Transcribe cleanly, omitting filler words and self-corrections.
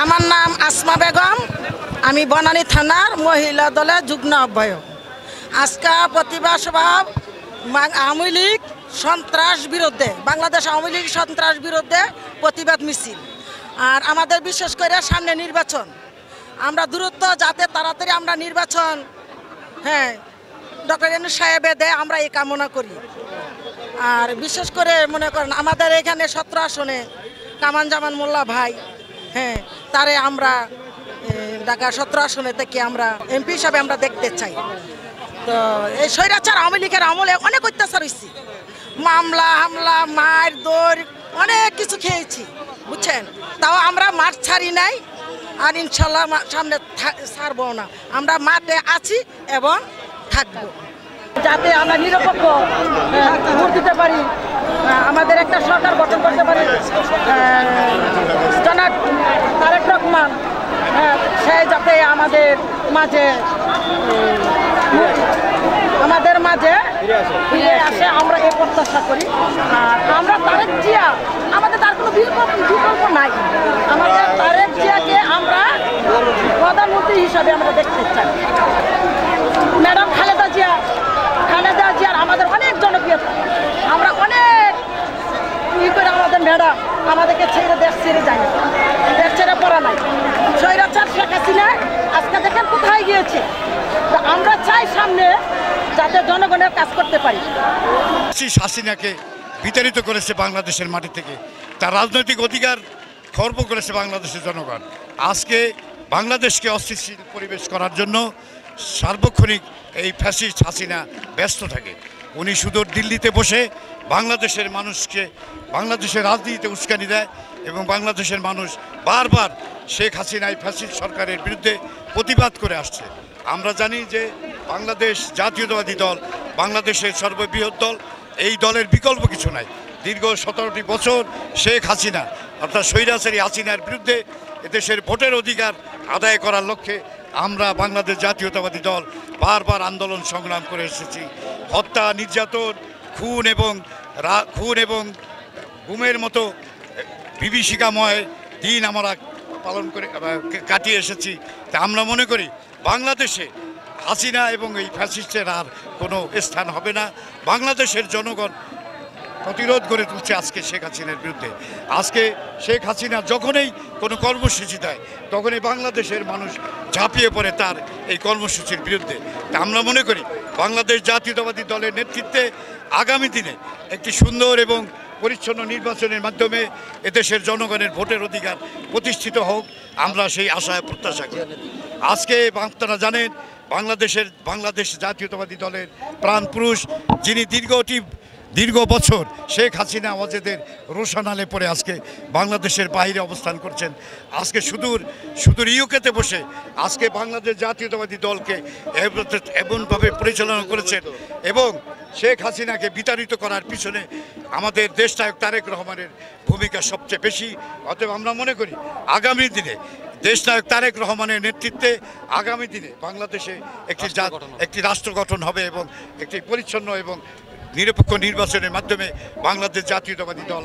আমার নাম আসমা বেগম, আমি বনানী থানার মহিলা দলের যুগ্ম আহ্বায়ক। আজকে প্রতিবাদ সভা আওয়ামী লীগ সন্ত্রাস বিরুদ্ধে, বাংলাদেশ আওয়ামী লীগ সন্ত্রাস বিরুদ্ধে প্রতিবাদ মিছিল। আর আমাদের বিশেষ করে সামনে নির্বাচন, আমরা দূরত্ব যাতে তাড়াতাড়ি আমরা নির্বাচন ডক্টর ইউনূস সাহেব দেয়, আমরা এই কামনা করি। আর বিশেষ করে মনে করেন আমাদের এখানে 17 আসনে কামান জামান মোল্লা ভাই, তারে আমরা ঢাকা 17 আসনে থেকে আমরা এমপি হিসাবে আমরা দেখতে চাই। তো এই স্বৈরাচার আওয়ামী লীগের আমলে অনেক অত্যাচার হয়েছি, মামলা হামলা মার দৌড় অনেক কিছু খেয়েছি, বুঝছেন। তাও আমরা মাঠ ছাড়ি নাই, আর ইনশাল্লাহ সামনে ছাড়বো না। আমরা মাঠে আছি এবং থাকবো, যাতে আমরা নিরপেক্ষ ভোট দিতে পারি, আমাদের একটা সরকার গঠন করতে পারি। জনাব তারেক রহমান সে যাতে আমাদের মাঝে ফিরে আসে, আমরা এই প্রত্যাশা করি। আর আমরা তারেক জিয়া, আমাদের তার কোনো বিকল্প নাই। আমাদের তারেক জিয়াকে আমরা প্রধানমন্ত্রী হিসাবে আমরা দেখতে চাই। ম্যাডাম খালেদা জিয়ার আমাদের অনেক জনপ্রিয়তা, আমরা অনেক করে আমাদের ম্যাডাম আমাদেরকে ছেড়ে দেশ ছেড়ে যায়, দেশ ছেড়ে পড়া নাই। স্বৈরাচার শেখ হাসিনা আজকে দেখেন কোথায় গিয়েছে। তো আমরা চাই সামনে যাতে জনগণের কাজ করতে পারি। হাসিনাকে বিতাড়িত করেছে বাংলাদেশের মাটি থেকে, তার রাজনৈতিক অধিকার খর্ব করেছে বাংলাদেশের জনগণ। আজকে বাংলাদেশকে অস্থিতিশীল পরিবেশ করার জন্য সার্বক্ষণিক এই ফ্যাসিস্ট হাসিনা ব্যস্ত থাকে। উনি শুধু দিল্লিতে বসে বাংলাদেশের মানুষকে বাংলাদেশের রাজনীতিতে উস্কানি দেয় এবং বাংলাদেশের মানুষ বারবার শেখ হাসিনা এই ফ্যাসিস্ট সরকারের বিরুদ্ধে প্রতিবাদ করে আসছে। আমরা জানি যে বাংলাদেশ জাতীয়তাবাদী দল বাংলাদেশের সর্ববৃহৎ দল, এই দলের বিকল্প কিছু নাই। দীর্ঘ 17টি বছর শেখ হাসিনা অর্থাৎ স্বৈরাচারী হাসিনার বিরুদ্ধে এদেশের ভোটের অধিকার আদায় করার লক্ষ্যে আমরা বাংলাদেশ জাতীয়তাবাদী দল বারবার আন্দোলন সংগ্রাম করে এসেছি। হত্যা, নির্যাতন, খুন এবং গুমের মতো বিভীষিকাময় দিন আমরা পালন করে কাটিয়ে এসেছি। তা আমরা মনে করি বাংলাদেশে হাসিনা এবং এই ফ্যাসিস্টের আর কোনো স্থান হবে না। বাংলাদেশের জনগণ প্রতিরোধ গড়ে তুলছে আজকে শেখ হাসিনার বিরুদ্ধে। আজকে শেখ হাসিনা যখনই কোনো কর্মসূচি দেয় তখনই বাংলাদেশের মানুষ ঝাঁপিয়ে পড়ে তার এই কর্মসূচির বিরুদ্ধে। তা আমরা মনে করি বাংলাদেশ জাতীয়তাবাদী দলের নেতৃত্বে আগামী দিনে একটি সুন্দর এবং পরিচ্ছন্ন নির্বাচনের মাধ্যমে এদেশের জনগণের ভোটের অধিকার প্রতিষ্ঠিত হোক, আমরা সেই আশায় প্রত্যাশা করি। আজকে আপনারা জানেন বাংলাদেশ জাতীয়তাবাদী দলের প্রাণপুরুষ, যিনি দীর্ঘ বছর শেখ হাসিনা অজেদের রোশানালে পড়ে আজকে বাংলাদেশের বাইরে অবস্থান করছেন, আজকে সুদূর ইউকেতে বসে আজকে বাংলাদেশ জাতীয়তাবাদী দলকে এমনভাবে পরিচালনা করেছেন এবং শেখ হাসিনাকে বিতাড়িত করার পিছনে আমাদের দেশনায়ক তারেক রহমানের ভূমিকা সবচেয়ে বেশি। অতএব আমরা মনে করি আগামী দিনে দেশনায়ক তারেক রহমানের নেতৃত্বে আগামী দিনে বাংলাদেশে একটি রাষ্ট্র গঠন হবে এবং একটি পরিচ্ছন্ন এবং নিরপেক্ষ নির্বাচনের মাধ্যমে বাংলাদেশ জাতীয়তাবাদী দল